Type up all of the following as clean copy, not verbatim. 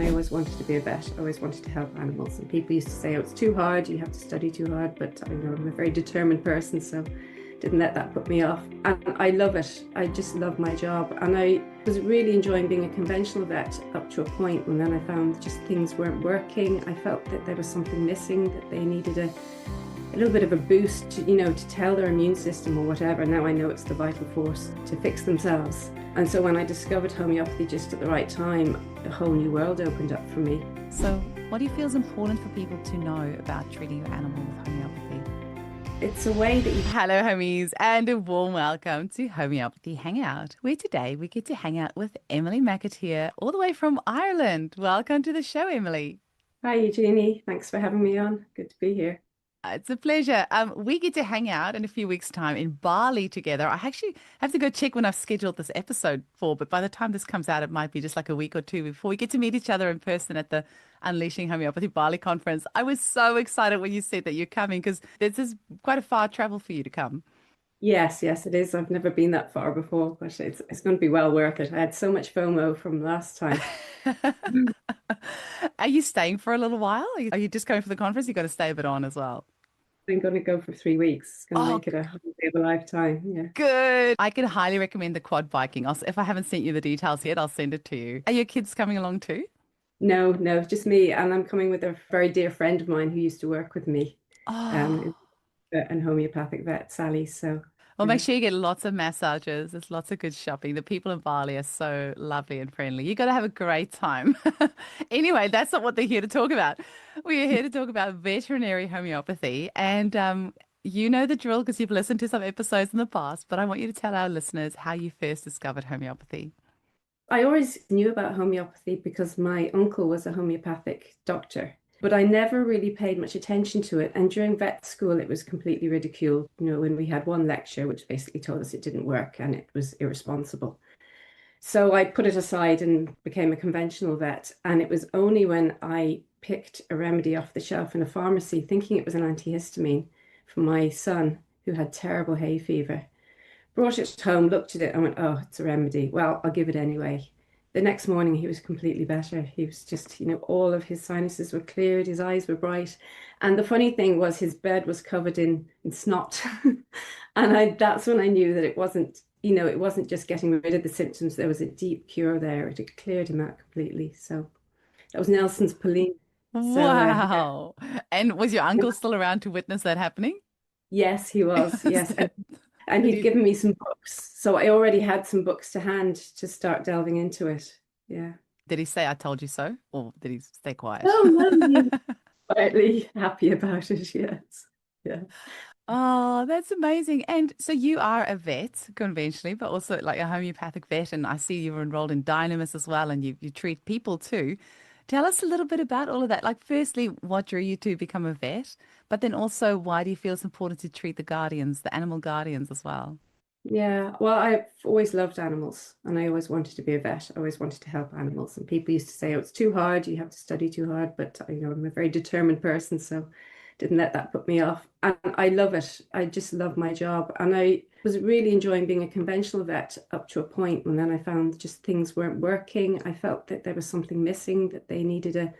I always wanted to be a vet. I always wanted to help animals. And people used to say, oh, it's too hard, you have to study too hard. But I know I'm a very determined person, so didn't let that put me off. And I love it. I just love my job. And I was really enjoying being a conventional vet up to a point when then I found just things weren't working. I felt that there was something missing, that they needed a little bit of a boost to, to tell their immune system or whatever. Now I know it's the vital force to fix themselves. And so when I discovered homeopathy just at the right time, a whole new world opened up for me. So what do you feel is important for people to know about treating your animal with homeopathy? It's a way that you... Hello, homies, and a warm welcome to Homeopathy Hangout, where today we get to hang out with Emily McAteer, all the way from Ireland. Welcome to the show, Emily. Hi, Eugenie. Thanks for having me on. Good to be here. It's a pleasure. We get to hang out in a few weeks' time in Bali together. I actually have to go check when I've scheduled this episode for, but by the time this comes out, it might be just like a week or two before we get to meet each other in person at the Unleashing Homeopathy Bali conference. I was so excited when you said that you're coming because this is quite a far travel for you to come. Yes, it is. I've never been that far before, but it's going to be well worth it. I had so much FOMO from last time. Are you staying for a little while? Are you just going for the conference? You got to stay a bit on as well. I'm going to go for 3 weeks. It's going to make it a holiday of a lifetime. Yeah. Good. I can highly recommend the quad biking. If I haven't sent you the details yet, I'll send it to you. Are your kids coming along too? No, just me. And I'm coming with a very dear friend of mine who used to work with me, Oh, an homeopathic vet, Sally. So well, yeah. make sure you get lots of massages. There's lots of good shopping. The people in Bali are so lovely and friendly. You got to have a great time. Anyway, that's not what they're here to talk about. We are here to talk about veterinary homeopathy. And you know the drill because you've listened to some episodes in the past, but I want you to tell our listeners how you first discovered homeopathy. I always knew about homeopathy because my uncle was a homeopathic doctor, but I never really paid much attention to it. And during vet school, it was completely ridiculed. When we had one lecture, which basically told us it didn't work and it was irresponsible. So I put it aside and became a conventional vet. And it was only when I picked a remedy off the shelf in a pharmacy, thinking it was an antihistamine for my son who had terrible hay fever. Brought it home, looked at it, and went, oh, it's a remedy. Well, I'll give it anyway. The next morning, he was completely better. He was just, all of his sinuses were cleared, his eyes were bright. And the funny thing was his bed was covered in snot. And that's when I knew that it wasn't just getting rid of the symptoms. There was a deep cure there. It had cleared him out completely. So that was Nelson's Pauline. So, yeah. Wow. And was your uncle still around to witness that happening? Yes, he was. Yes. And Did he'd he? given me some books. So I already had some books to hand to start delving into it. Yeah. Did he say, I told you so? Or did he stay quiet? Oh, no, he was quietly happy about it. Yes. Yeah. Oh, that's amazing. And so you are a vet conventionally, but also like a homeopathic vet. And I see you were enrolled in Dynamis as well, and you treat people too. Tell us a little bit about all of that. Like, firstly, what drew you to become a vet? But then also, why do you feel it's important to treat the guardians, the animal guardians as well? Yeah. Well, I've always loved animals and I always wanted to be a vet. I always wanted to help animals. And people used to say, oh, it's too hard, you have to study too hard. But I'm a very determined person, so didn't let that put me off. And I love it. I just love my job. And I was really enjoying being a conventional vet up to a point when then I found just things weren't working. I felt that there was something missing, that they needed a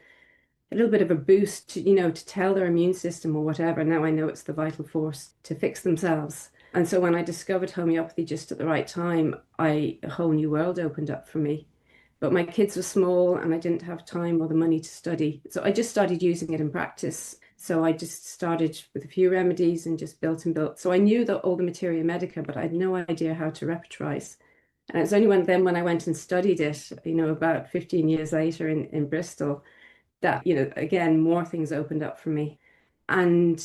little bit of a boost to, to tell their immune system or whatever. Now I know it's the vital force to fix themselves. And so when I discovered homeopathy just at the right time, a whole new world opened up for me. But my kids were small and I didn't have time or the money to study. So I just started using it in practice. So I just started with a few remedies and just built and built. So I knew that all the materia medica, but I had no idea how to repertorize. And it was only when I went and studied it, about 15 years later in Bristol, that, again, more things opened up for me. And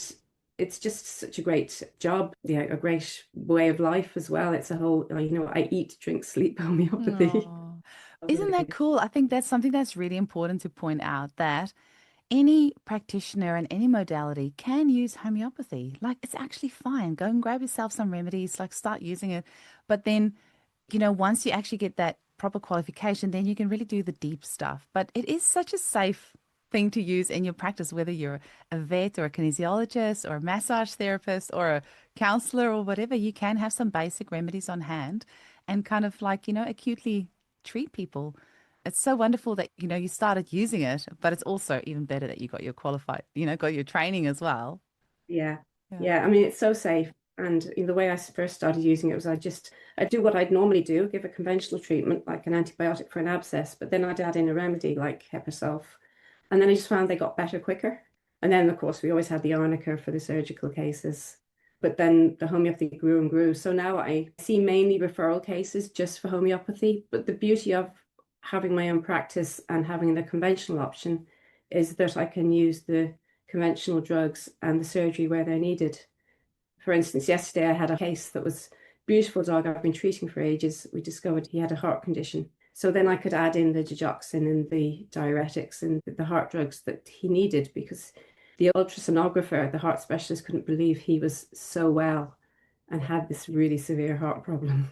it's just such a great job, yeah, a great way of life as well. It's a whole, I eat, drink, sleep homeopathy. Oh, isn't that cool? I think that's something that's really important to point out that any practitioner in any modality can use homeopathy. Like it's actually fine. Go and grab yourself some remedies, like start using it. But then, once you actually get that proper qualification, then you can really do the deep stuff. But it is such a safe thing to use in your practice, whether you're a vet or a kinesiologist or a massage therapist or a counselor or whatever, you can have some basic remedies on hand and kind of like, acutely treat people. It's so wonderful that, you started using it, but it's also even better that you got your qualified, got your training as well. Yeah. Yeah. Yeah. I mean, it's so safe. And the way I first started using it was I'd do what I'd normally do, give a conventional treatment like an antibiotic for an abscess, but then I'd add in a remedy like Hepasulf. And then I just found they got better quicker. And then, of course, we always had the arnica for the surgical cases. But then the homeopathy grew and grew. So now I see mainly referral cases just for homeopathy. But the beauty of having my own practice and having the conventional option is that I can use the conventional drugs and the surgery where they're needed. For instance, yesterday I had a case that was a beautiful dog I've been treating for ages. We discovered he had a heart condition. So then I could add in the digoxin and the diuretics and the heart drugs that he needed because the ultrasonographer, the heart specialist, couldn't believe he was so well and had this really severe heart problem.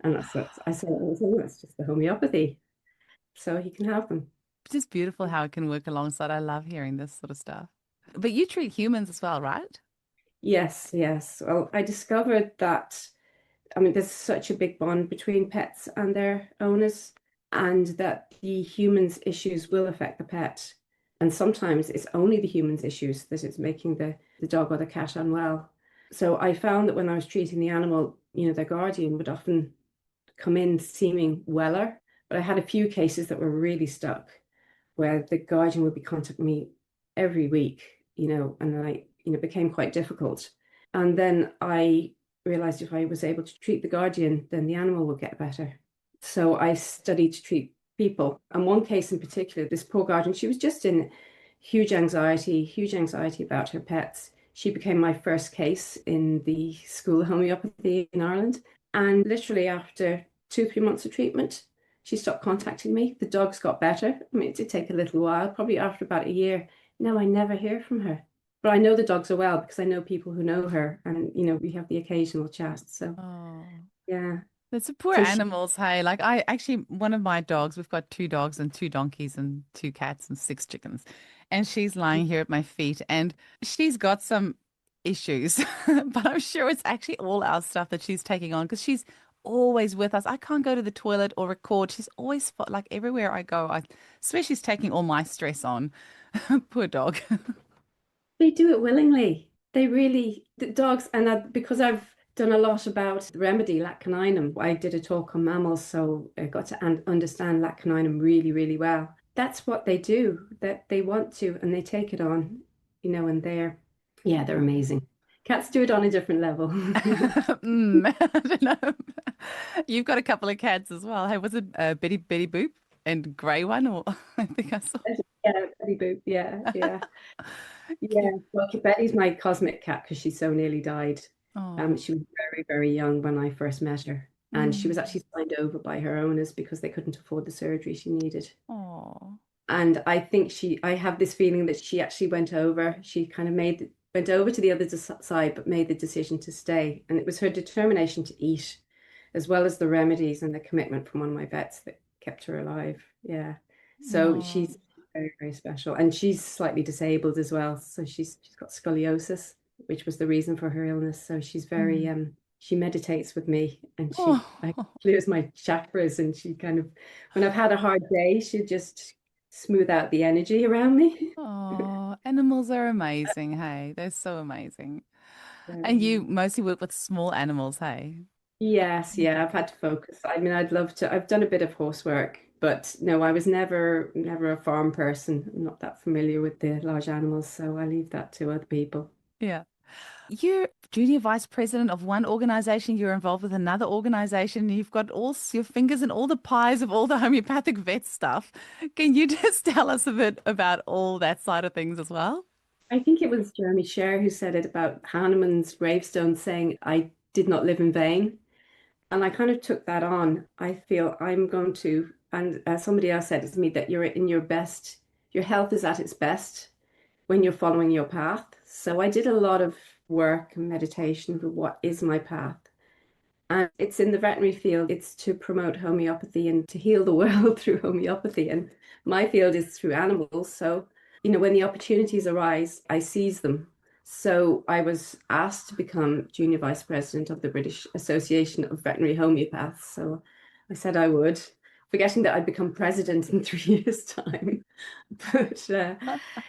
And that's what I said, oh, that's just the homeopathy. So he can have them. It's just beautiful how it can work alongside. I love hearing this sort of stuff. But you treat humans as well, right? Yes, yes. Well, I discovered that I mean, there's such a big bond between pets and their owners, and that the humans' issues will affect the pet. And sometimes it's only the humans' issues that it's making the dog or the cat unwell. So I found that when I was treating the animal, their guardian would often come in seeming weller, but I had a few cases that were really stuck where the guardian would be contacting me every week, and it became quite difficult. And then I realized if I was able to treat the guardian, then the animal would get better. So I studied to treat people. And one case in particular, this poor guardian, she was just in huge anxiety about her pets. She became my first case in the School of Homeopathy in Ireland. And literally after 2, 3 months of treatment, she stopped contacting me. The dogs got better. I mean, it did take a little while, probably after about a year. Now I never hear from her. But I know the dogs are well because I know people who know her and we have the occasional chat. So Oh, yeah. that's the poor So she animals. Hey, like I actually, one of my dogs, we've got 2 dogs and 2 donkeys and 2 cats and 6 chickens. And she's lying here at my feet and she's got some issues, but I'm sure it's actually all our stuff that she's taking on because she's always with us. I can't go to the toilet or record. She's always like everywhere I go. I swear she's taking all my stress on. Poor dog. they do it willingly. They really the dogs and because I've done a lot about the remedy laccaninum. I did a talk on mammals, so I got to understand laccaninum really, really well. That's what they do, that they want to and they take it on, and they're amazing. Cats do it on a different level. I don't know. You've got a couple of cats as well. Hey, was it Betty Boop and Grey one? Or I think I saw. Yeah, Betty Boop. Yeah, yeah. Yeah, well, Betty's my cosmic cat because she so nearly died. Oh, She was very, very young when I first met her, and she was mm. actually signed over by her owners because they couldn't afford the surgery she needed. Oh, And I think I have this feeling that she actually went over. She kind of went over to the other side, but made the decision to stay. And it was her determination to eat, as well as the remedies and the commitment from one of my vets that kept her alive. Yeah. So oh, she's very, very special. And she's slightly disabled as well. So she's got scoliosis, which was the reason for her illness. So she's very mm. she meditates with me and she like Oh, clears my chakras and she kind of when I've had a hard day, she just smooth out the energy around me. oh, animals are amazing. Hey, they're so amazing. And you Um, mostly work with small animals, hey? yes, yeah, I've had to focus. I mean, I'd love to. I've done a bit of horsework, but no, I was never a farm person. I'm not that familiar with the large animals, so I leave that to other people. Yeah. You're junior vice president of one organization, you're involved with another organization, and you've got your fingers in all the pies of all the homeopathic vet stuff. Can you just tell us a bit about all that side of things as well? I think it was Jeremy Sher who said it about Hahnemann's gravestone, saying, "I did not live in vain." And I kind of took that on. I feel I'm going to, and somebody else said it to me that you're in your best, your health is at its best when you're following your path. So I did a lot of work and meditation for what is my path. And it's in the veterinary field, it's to promote homeopathy and to heal the world through homeopathy. And my field is through animals. So, when the opportunities arise, I seize them. So I was asked to become junior vice president of the British Association of Veterinary Homeopaths. So I said I would. forgetting that I'd become president in 3 years' time. But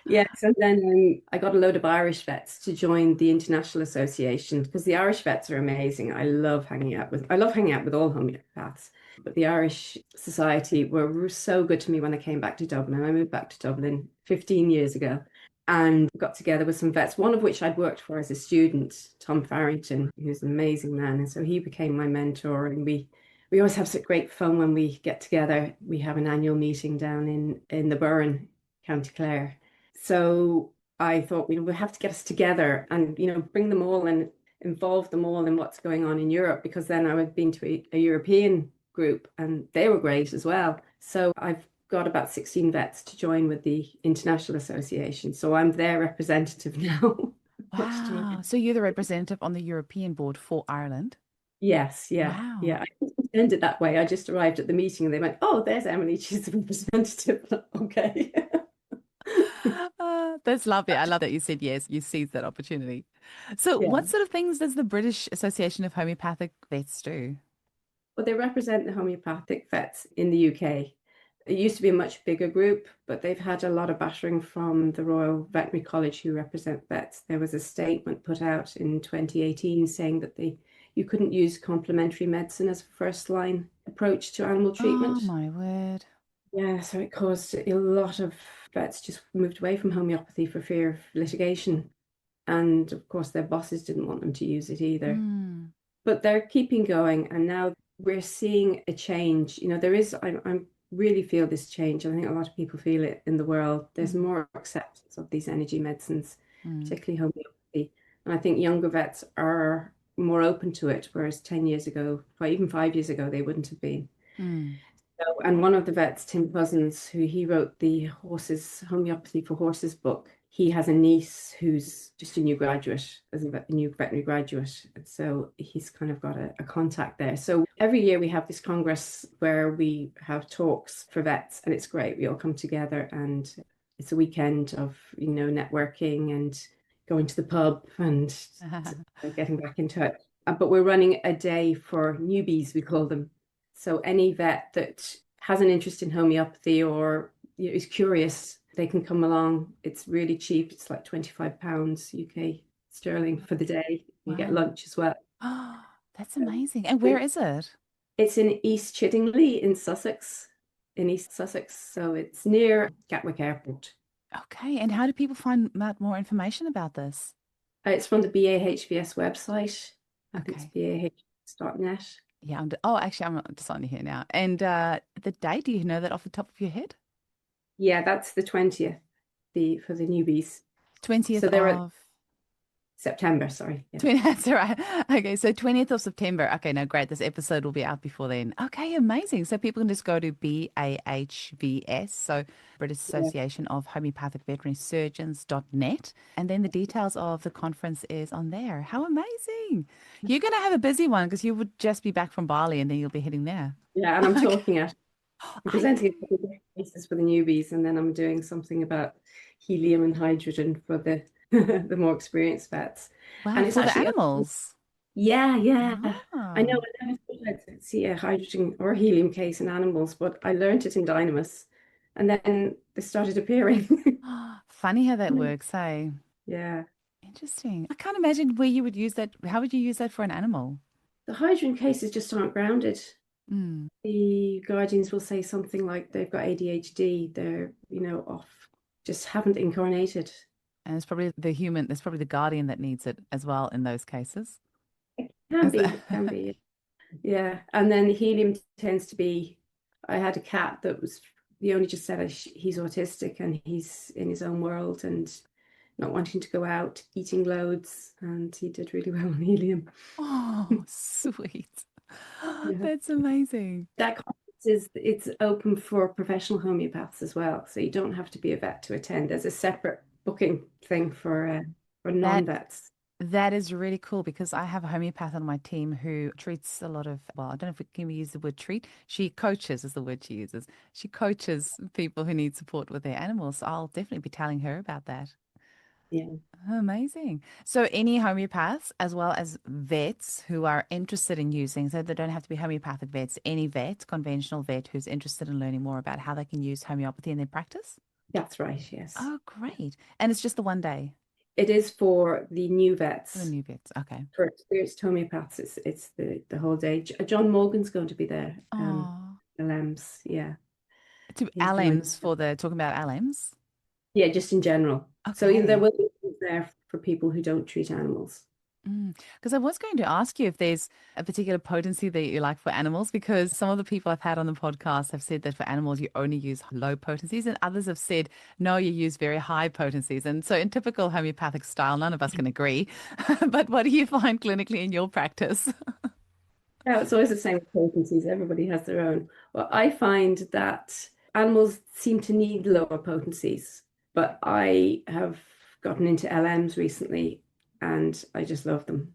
yeah, so then I got a load of Irish vets to join the International Association because the Irish vets are amazing. I love hanging out with all homeopaths, but the Irish Society were so good to me when I came back to Dublin. I moved back to Dublin 15 years ago and got together with some vets, one of which I'd worked for as a student, Tom Farrington, who's an amazing man. And so he became my mentor, and we always have such great fun when we get together. We have an annual meeting down in the Burren, County Clare. So I thought, we have to get us together and, bring them all and involve them all in what's going on in Europe, because then I had been to a European group and they were great as well. So I've got about 16 vets to join with the International Association. So I'm their representative now. Much to Wow. So you're the representative on the European board for Ireland? Yes, yeah, Wow. yeah. I didn't intend it that way. I just arrived at the meeting and they went, "Oh, there's Emily. She's the representative." Okay. That's lovely. I love that you said yes, you seized that opportunity. So, Yeah. what sort of things does the British Association of Homeopathic Vets do? Well, they represent the homeopathic vets in the UK. It used to be a much bigger group, but they've had a lot of battering from the Royal Veterinary College, who represent vets. There was a statement put out in 2018 saying that you couldn't use complementary medicine as a first line approach to animal Oh, treatment. my word. Yeah, so it caused a lot of vets just moved away from homeopathy for fear of litigation. And of course, their bosses didn't want them to use it either. Mm, But they're keeping going, and now we're seeing a change. There is, I really feel this change. I think a lot of people feel it in the world. There's mm, more acceptance of these energy medicines, mm, particularly homeopathy. And I think younger vets are more open to it, whereas 10 years ago, or even 5 years ago, they wouldn't have been. mm, So, and one of the vets, Tim Cousins, who he wrote the Horses Homeopathy for Horses book, he has a niece who's just a new graduate, as a new veterinary graduate. And so he's kind of got a contact there. So every year we have this congress where we have talks for vets, and it's great. We all come together, and it's a weekend of, networking and going to the pub and getting back in touch. But we're running a day for newbies, we call them. So any vet that has an interest in homeopathy or is curious, they can come along. It's really cheap. It's like £25 UK sterling for the day. You get wow. lunch as well. Oh, that's amazing. And where is it? It's in East Chiddingly in Sussex, in East Sussex. So it's near Gatwick Airport. Okay. And how do people find out more information about this? It's from the BAHVS website. I think it's Okay. bahvs.net. Yeah. Oh, actually, I'm just on here now. And the date, do you know that off the top of your head? Yeah, that's the 20th, for the newbies. 20th So they're at of September, sorry. Yeah. 20, that's all right. Okay, so 20th of September. Okay, no, great. This episode will be out before then. Okay, amazing. So people can just go to BAHVS, so British Yeah. Association of Homeopathic Veterinary Surgeons.net. And then the details of the conference is on there. How amazing. You're going to have a busy one because you would just be back from Bali and then you'll be heading there. Yeah, and I'm Okay. talking at I'm Are presenting a you? couple of cases for the newbies, and then I'm doing something about helium and hydrogen for the the more experienced vets. Wow, And it's for the actually, animals. yeah, yeah. I know Ah. I never thought I'd see a hydrogen or helium case in animals, but I learned it in Dynamis, and then they started appearing. Funny how that works, hey? Yeah. Interesting. I can't imagine where you would use that. How would you use that for an animal? The hydrogen cases just aren't grounded. Mm. The guardians will say something like they've got ADHD, they're, off, just haven't incarnated. And it's probably the human, it's probably the guardian that needs it as well in those cases. Can Is be, that it can be. Yeah. And then helium tends to be, I had a cat that was, the owner just said he's autistic and he's in his own world and not wanting to go out, eating loads. And he did really well on helium. Oh, sweet. Yeah. That's amazing. That conference it's open for professional homeopaths as well. So you don't have to be a vet to attend. There's a separate booking thing for That non-vets. that is really cool because I have a homeopath on my team who treats a lot of, well, I don't know if we can use the word treat. She coaches is the word she uses. She coaches people who need support with their animals. So I'll definitely be telling her about that. Yeah, Amazing. So, any homeopaths as well as vets who are interested in using, so they don't have to be homeopathic vets, any vet, conventional vet who's interested in learning more about how they can use homeopathy in their practice? that's right. Yes. Oh, great. And it's just the one day It is for the new for the vets. new vets. Okay. For experienced homeopaths, it's the whole day. John Morgan's going to be there. Oh, The LEMS, yeah, to he's doing. LMs for the talking about LMs. Yeah, just in general. So there Okay. will be things there for people who don't treat animals. Because I was going to ask you if there's a particular potency that you like for animals, because some of the people I've had on the podcast have said that for animals you only use low potencies, and others have said no, you use very high potencies. And so, in typical homeopathic style, none of us can agree. But what do you find clinically in your practice? Yeah, it's always the same with potencies. Everybody has their own. Well, I find that animals seem to need lower potencies, but I have gotten into LMs recently and I just love them.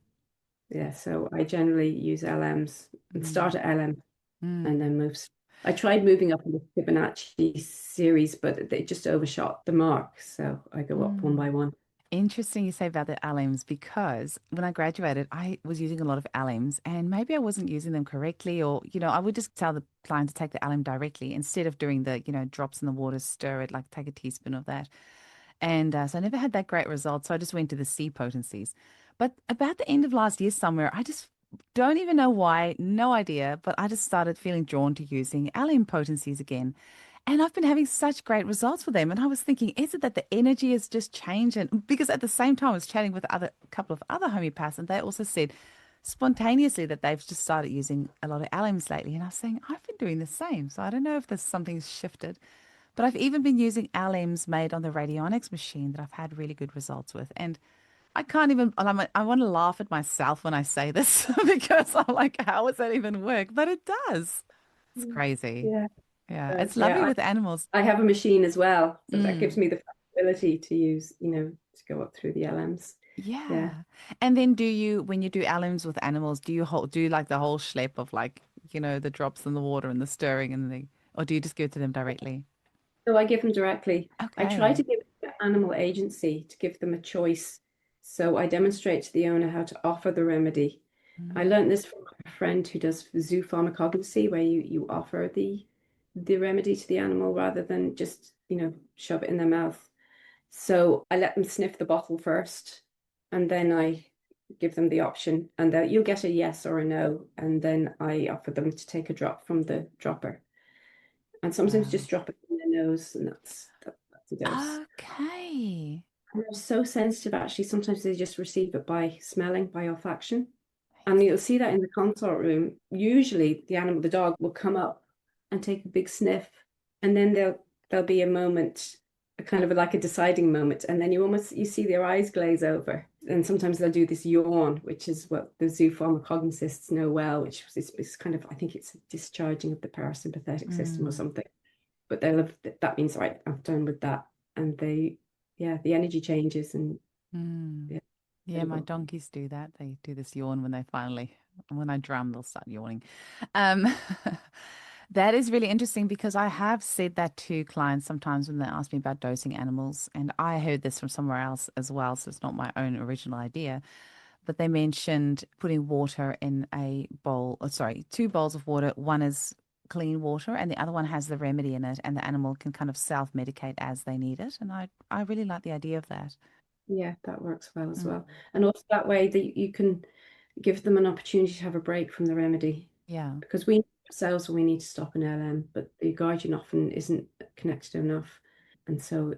Yeah, so I generally use LMs and Mm, start at LM and mm, then move. I tried moving up in the Fibonacci series, but they just overshot the mark. So I go up one mm. by one. Interesting you say about the LMs because when I graduated, I was using a lot of LMs and maybe I wasn't using them correctly, or, I would just tell the client to take the LM directly instead of doing the, drops in the water, stir it, like take a teaspoon of that. And so I never had that great result. So I just went to the C potencies. But about the end of last year, somewhere, I just don't even know why, no idea, but I just started feeling drawn to using LM potencies again. And I've been having such great results with them. And I was thinking, is it that the energy has just changed? And because at the same time, I was chatting with a couple of other homeopaths, and they also said spontaneously that they've just started using a lot of LMs lately. And I was saying, I've been doing the same. So I don't know if there's something's shifted. But I've even been using LMs made on the radionics machine that I've had really good results with. And I can't even, I want to laugh at myself when I say this because I'm like, how does that even work? But it does. It's Mm. crazy. Yeah, Yeah. it It's does. lovely with animals. I have a machine as well, so that gives Mm, me the flexibility to use, to go up through the LMs. Yeah. yeah. And then when you do LMs with animals, do like the whole schlep of like, the drops in the water and the stirring and or do you just give it to them directly? So I give them directly. I try Okay. to give the animal agency to give them a choice. So I demonstrate to the owner how to offer the remedy. I Mm, learned this from a friend who does zoo pharmacognosy, where you offer the remedy to the animal rather than just, shove it in their mouth. So I let them sniff the bottle first, and then I give them the option, and you'll get a yes or a no, and then I offer them to take a drop from the dropper, and sometimes wow. just drop it in their nose, and that's a dose. Okay. And they're so sensitive, actually. Sometimes they just receive it by smelling, by olfaction. And you'll see that in the consult room. Usually the dog will come up and take a big sniff, and then there'll be a moment, a kind of like a deciding moment, and then you see their eyes glaze over. And sometimes they'll do this yawn, which is what the zoo pharmacognoscists know well, which is kind of, I think it's a discharging of the parasympathetic system or Mm, something. But that means, right, I'm done with that. And yeah, the energy changes and mm. yeah, Yeah, my incredible. donkeys do that. They do this yawn when I drum, they'll start yawning. Um, that is really interesting because I have said that to clients sometimes when they ask me about dosing animals, and I heard this from somewhere else as well, so it's not my own original idea. But they mentioned putting water in a bowl, oh, sorry, two bowls of water. One is clean water and the other one has the remedy in it, and the animal can kind of self-medicate as they need it. And I really like the idea of that. Yeah, that works well as Mm. well. And also that way that you can give them an opportunity to have a break from the remedy. Yeah. Because we know ourselves when we need to stop an LM, but the guardian often isn't connected enough. And so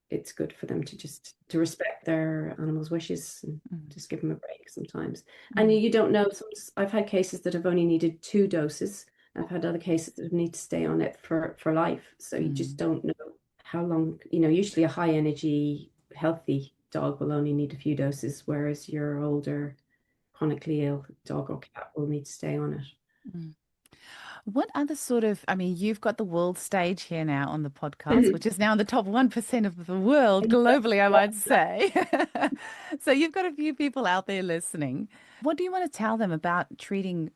it's good for them to just to respect their animal's wishes and Mm. just give them a break sometimes. And Mm. you don't know. I've had cases that have only needed 2 doses. I've had other cases that need to stay on it for life. So you just Mm. don't know how long. Usually a high energy, healthy dog will only need a few doses, whereas your older, chronically ill dog or cat will need to stay on it. Mm. What other sort of, I mean, you've got the world stage here now on the podcast, which is now in the top 1% of the world globally, I might say. So you've got a few people out there listening. What do you want to tell them about treating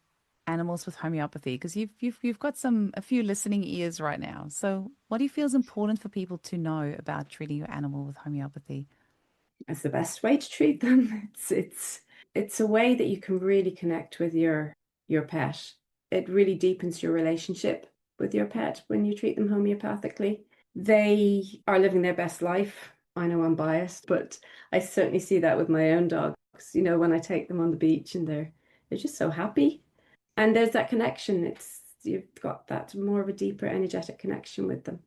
animals with homeopathy? Because you've got a few listening ears right now. So what do you feel is important for people to know about treating your animal with homeopathy? It's the best way to treat them. It's a way that you can really connect with your pet. It really deepens your relationship with your pet when you treat them homeopathically. They are living their best life. I know I'm biased, but I certainly see that with my own dogs. You know, when I take them on the beach and they're just so happy. And there's that connection. It's you've got that more of a deeper energetic connection with them.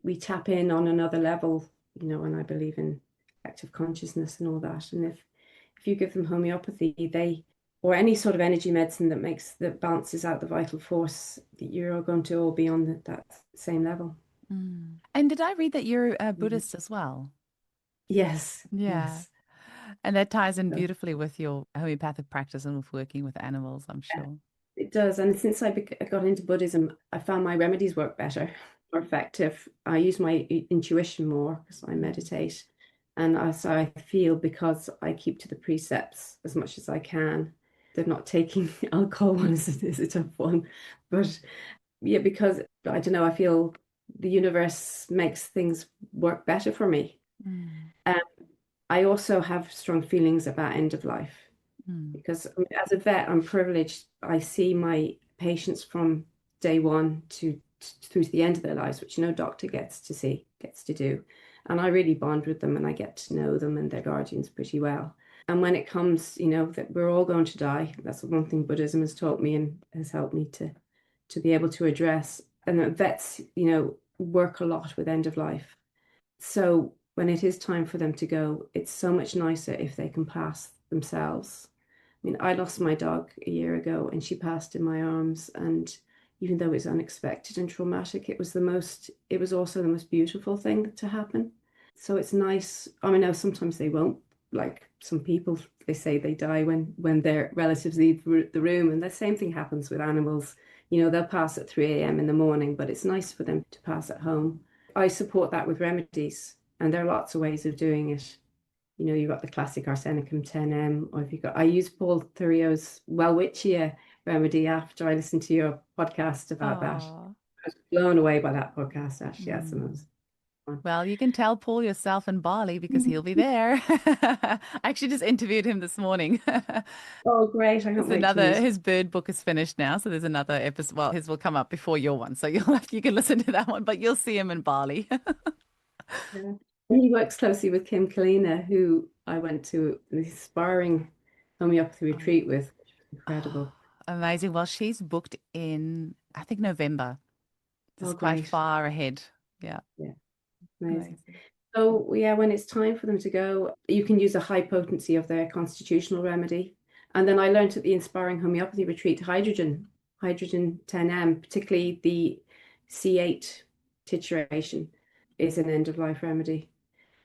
We tap in on another level, you know, and I believe in active consciousness and all that. And if you give them homeopathy, they or any sort of energy medicine that balances out the vital force, you're all going to all be on that same level. Mm. And did I read that you're a Mhm. Buddhist as well? Yes, Yeah. yes. And that ties in So, beautifully with your homeopathic practice and with working with animals, I'm yeah, sure. it does. And since I got into Buddhism, I found my remedies work better, more effective. I use my intuition more because I Mm. meditate. And so I feel because I keep to the precepts as much as I can. They're not taking alcohol one is a tough one. But yeah, because I don't know, I feel the universe makes things work better for me. Mm. Um, I also have strong feelings about end of life Mm. because as a vet, I'm privileged. I see my patients from day one through to the end of their lives, which no doctor gets to do. And I really bond with them and I get to know them and their guardians pretty well. And when it comes, you know, that we're all going to die, that's the one thing Buddhism has taught me and has helped me to be able to address. And that vets, you know, work a lot with end of life. So when it is time for them to go, it's so much nicer if they can pass themselves. I mean, I lost my dog a year ago and she passed in my arms. And even though it was unexpected and traumatic, it was also the most beautiful thing to happen. So it's nice. I mean, now sometimes they won't. Like some people, they say they die when their relatives leave the room. And the same thing happens with animals. You know, they'll pass at 3 a.m. in the morning, but it's nice for them to pass at home. I support that with remedies, and there are lots of ways of doing it. You know, you've got the classic Arsenicum 10M, or if you got, I use Paul Thurio's Welwitschia remedy after I listened to your podcast about that. Oh. I was blown away by that podcast, actually. That's the Mm. most fun. Well, you can tell Paul yourself in Bali because he'll be there. I actually just interviewed him this morning. Oh, great. I can't There's wait to another, meet his bird book is finished now, so there's another episode. Well, his will come up before your one, so you can listen to that one, but you'll see him in Bali. you. Yeah. He works closely with Kim Kalina, who I went to an inspiring homeopathy Oh, retreat with, which was oh, incredible. amazing. Well, she's booked in, I think, November. This Oh, is quite great. far ahead. Yeah, Yeah, amazing. amazing. So yeah, when it's time for them to go, you can use a high potency of their constitutional remedy. And then I learned at the Inspiring Homeopathy Retreat, hydrogen 10M, particularly the C8 titration, is an end of life remedy.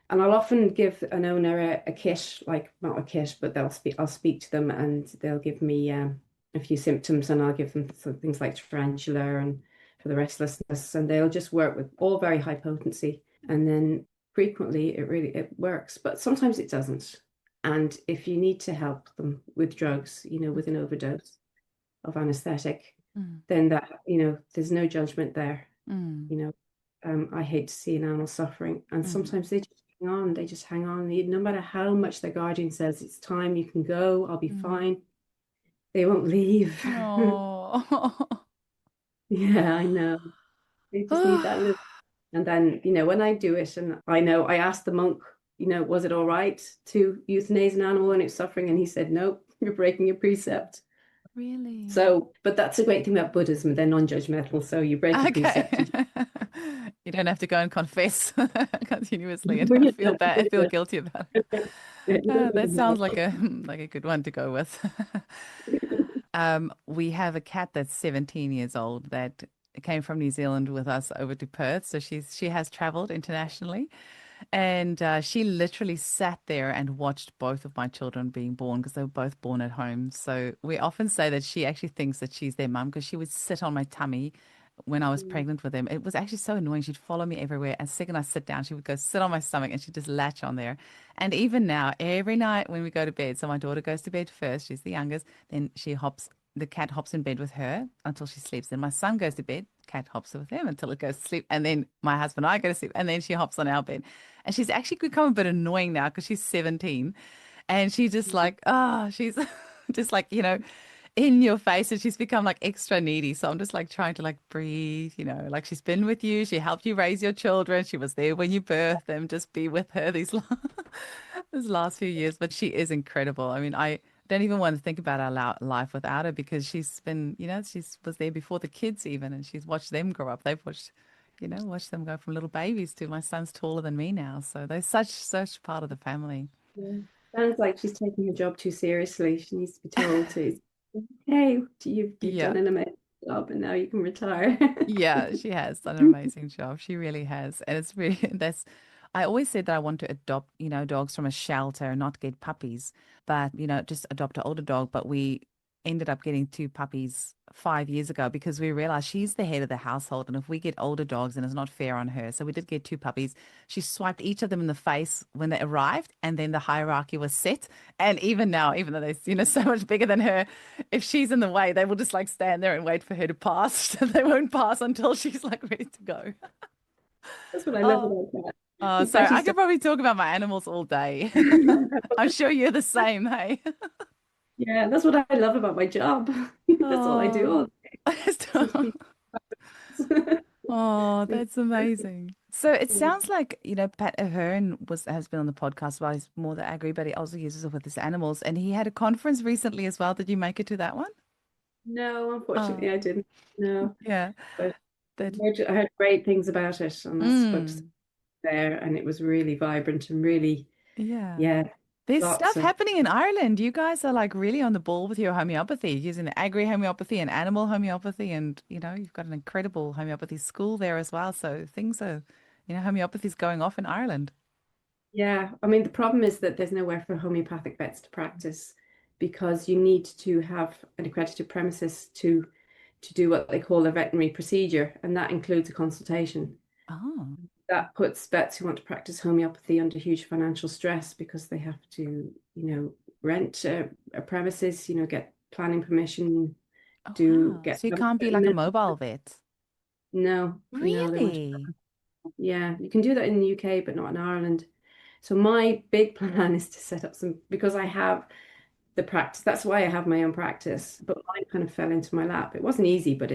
And I'll often give an owner a kit, like not a kit, but I'll speak to them and they'll give me a few symptoms and I'll give them some things like tarantula and for the restlessness, and they'll just work with all very high potency. And then frequently it works, but sometimes it doesn't. And if you need to help them with drugs, you know, with an overdose of anesthetic, Mm, then there's no judgment there. mm, You know, I hate to see an animal suffering, and mm, sometimes they just hang on. No matter how much their guardian says it's time, you can go, I'll be mm. fine. They won't leave. Oh. Yeah, I know. They just need that little. And then, you know, when I do it, and I know I asked the monk, you know, was it all right to euthanize an animal when it's suffering? And he said, nope, you're breaking a precept. Really? So, but that's a great thing about Buddhism. They're non-judgmental. So you break a Okay. precept. You don't have to go and confess continuously and You feel bad, feel don't guilty about it. need That to sounds help. like a good one to go with. We have a cat that's 17 years old that came from New Zealand with us over to Perth. So she has traveled internationally, and she literally sat there and watched both of my children being born because they were both born at home. So we often say that she actually thinks that she's their mum because she would sit on my tummy when I was pregnant with them. It was actually so annoying. She'd follow me everywhere. And the second I sit down, she would go sit on my stomach and she'd just latch on there. And even now, every night when we go to bed, so my daughter goes to bed first, she's the youngest, then the cat hops in bed with her until she sleeps. Then my son goes to bed, cat hops with him until it goes to sleep. And then my husband and I go to sleep. And then she hops on our bed. And she's actually become a bit annoying now because she's 17. And she's just like, she's just like, in your face. And she's become like extra needy. So I'm just like trying to like breathe, like she's been with you. She helped you raise your children. She was there when you birthed them. Just be with her these last few years. But she is incredible. I mean, I don't even want to think about our life without her because she's been, she's was there before the kids even, and she's watched them grow up. They've watched them go from little babies to my son's taller than me now. So they're such part of the family. Yeah. Sounds like she's taking her job too seriously. She needs to be told to, hey, you've Yeah. done an amazing job and now you can retire. Yeah, she has done an amazing job. She really has. And it's really, I always said that I want to adopt, dogs from a shelter, not get puppies, but, just adopt an older dog. But we ended up getting two puppies 5 years ago because we realized she's the head of the household. And if we get older dogs, then it's not fair on her. So we did get two puppies. She swiped each of them in the face when they arrived. And then the hierarchy was set. And even now, even though they're, so much bigger than her, if she's in the way, they will just like stand there and wait for her to pass. They won't pass until she's like ready to go. That's what I love Oh, about that. oh, It's sorry. I actually could probably talk about my animals all day. I'm sure you're the same, hey? yeah, that's what I love about my job. That's all I do Oh, all day. Teach people. oh, that's amazing. So it Yeah. sounds like, Pat Ahern has been on the podcast. Well, he's more the agri, but he also uses it with his animals. And he had a conference recently as well. Did you make it to that one? No, unfortunately, I Oh, didn't. No, yeah. but That, I heard great things about it on this website mm, there, and it was really vibrant and really, yeah. yeah, There's lots stuff of, happening in Ireland. You guys are like really on the ball with your homeopathy, using the agri homeopathy and animal homeopathy. And, you've got an incredible homeopathy school there as well. So things are, homeopathy's going off in Ireland. yeah. I mean, the problem is that there's nowhere for homeopathic vets to practice because you need to have an accredited premises to do what they call a veterinary procedure, and that includes a consultation. Oh, That puts vets who want to practice homeopathy under huge financial stress because they have to, rent a premises, get planning permission, oh, do wow. get So you can't be like a mobile vet. no, they want to. Really? Yeah, you can do that in the UK, but not in Ireland. So my big plan is to set up some because I have the practice. That's why I have my own practice. But mine kind of fell into my lap. It wasn't easy, but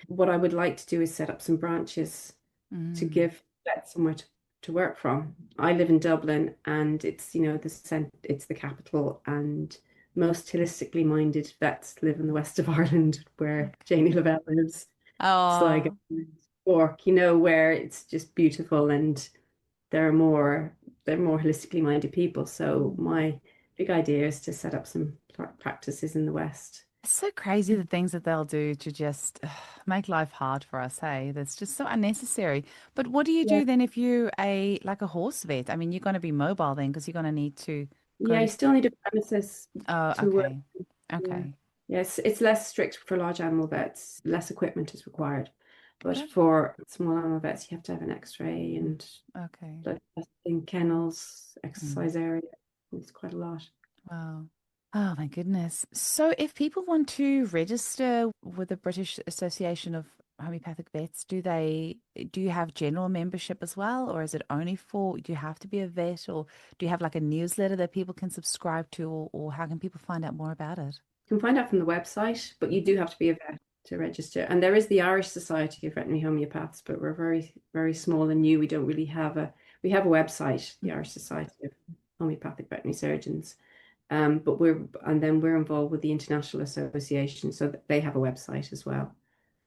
what I would like to do is set up some branches to Mm. give vets somewhere to work from. I live in Dublin and it's the capital and most holistically minded vets live in the west of Ireland where Janie Lavelle lives. Sligo, Oh, Cork, where it's just beautiful and they're more they're more holistically minded people. So my big idea is to set up some practices in the West. it's so crazy the things that they'll do to just make life hard for us, hey? That's just so unnecessary. But what do you Yeah, do then if you're a horse vet? I mean, you're going to be mobile then because you're going to need to go yeah, to. you still need a premises Oh, to work. okay. Yeah. Okay. Yes, it's less strict for large animal vets. Less equipment is required. But That, for small animal vets, you have to have an X-ray and okay. blood testing, kennels, Mm. exercise area. It's quite a lot. Wow. Oh my goodness. So if people want to register with the British Association of Homeopathic Vets, do you have general membership as well, or is it only for, do you have to be a vet, or do you have like a newsletter that people can subscribe to, or how can people find out more about it? You can find out from the website, but you do have to be a vet to register. And there is the Irish Society of Veterinary Homeopaths, but we're very, very small and new. We don't really have we have a website, the Irish Society of Homeopathic Veterinary Surgeons. But we're involved with the International Association, so that they have a website as well.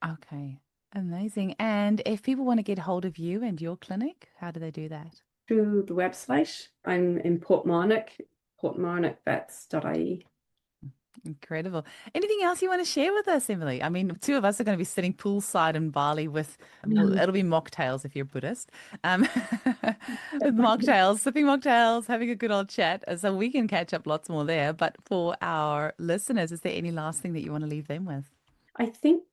Okay. Amazing. And if people want to get hold of you and your clinic, how do they do that? Through the website, I'm in Portmarnock, portmarnockvets.ie. Incredible. Anything else you want to share with us, Emily? I mean, two of us are going to be sitting poolside in Bali with, well, it'll be mocktails if you're Buddhist, um, with mocktails, sipping mocktails, having a good old chat. So we can catch up lots more there. But for our listeners, is there any last thing that you want to leave them with? I think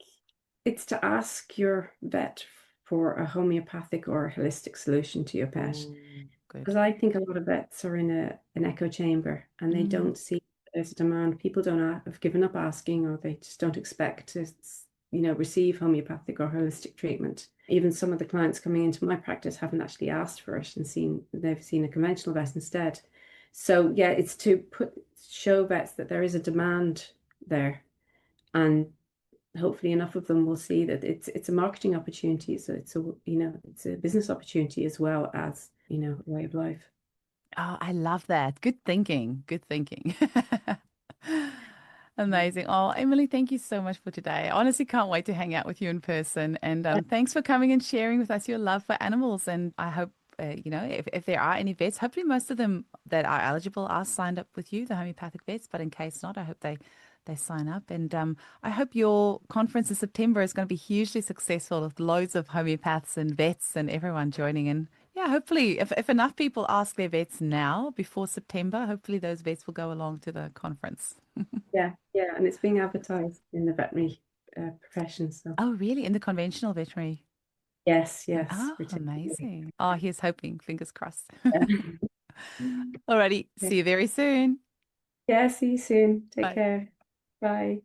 it's to ask your vet for a homeopathic or a holistic solution to your pet. Oh, Because good. I think a lot of vets are in an echo chamber and they Mm, don't see there's a demand. People don't have given up asking or they just don't expect to receive homeopathic or holistic treatment. Even some of the clients coming into my practice haven't actually asked for it and they've seen a conventional vet instead. So yeah, it's to show vets that there is a demand there, and hopefully enough of them will see that it's a marketing opportunity. So it's a business opportunity as well as, a way of life. Oh, I love that. Good thinking. Good thinking. Amazing. Oh, Emily, thank you so much for today. I honestly can't wait to hang out with you in person. And thanks for coming and sharing with us your love for animals. And I hope, if there are any vets, hopefully most of them that are eligible are signed up with you, the homeopathic vets. But in case not, I hope they sign up. And I hope your conference in September is going to be hugely successful with loads of homeopaths and vets and everyone joining in. Yeah, hopefully, if enough people ask their vets now before September, hopefully those vets will go along to the conference. Yeah, and it's being advertised in the veterinary profession. So Oh, really? In the conventional veterinary? yes, Oh, particularly. amazing. Oh, here's hoping. Fingers crossed. Yeah. Alrighty. Okay. See you very soon. Yeah, see you soon. Take Bye. care. Bye.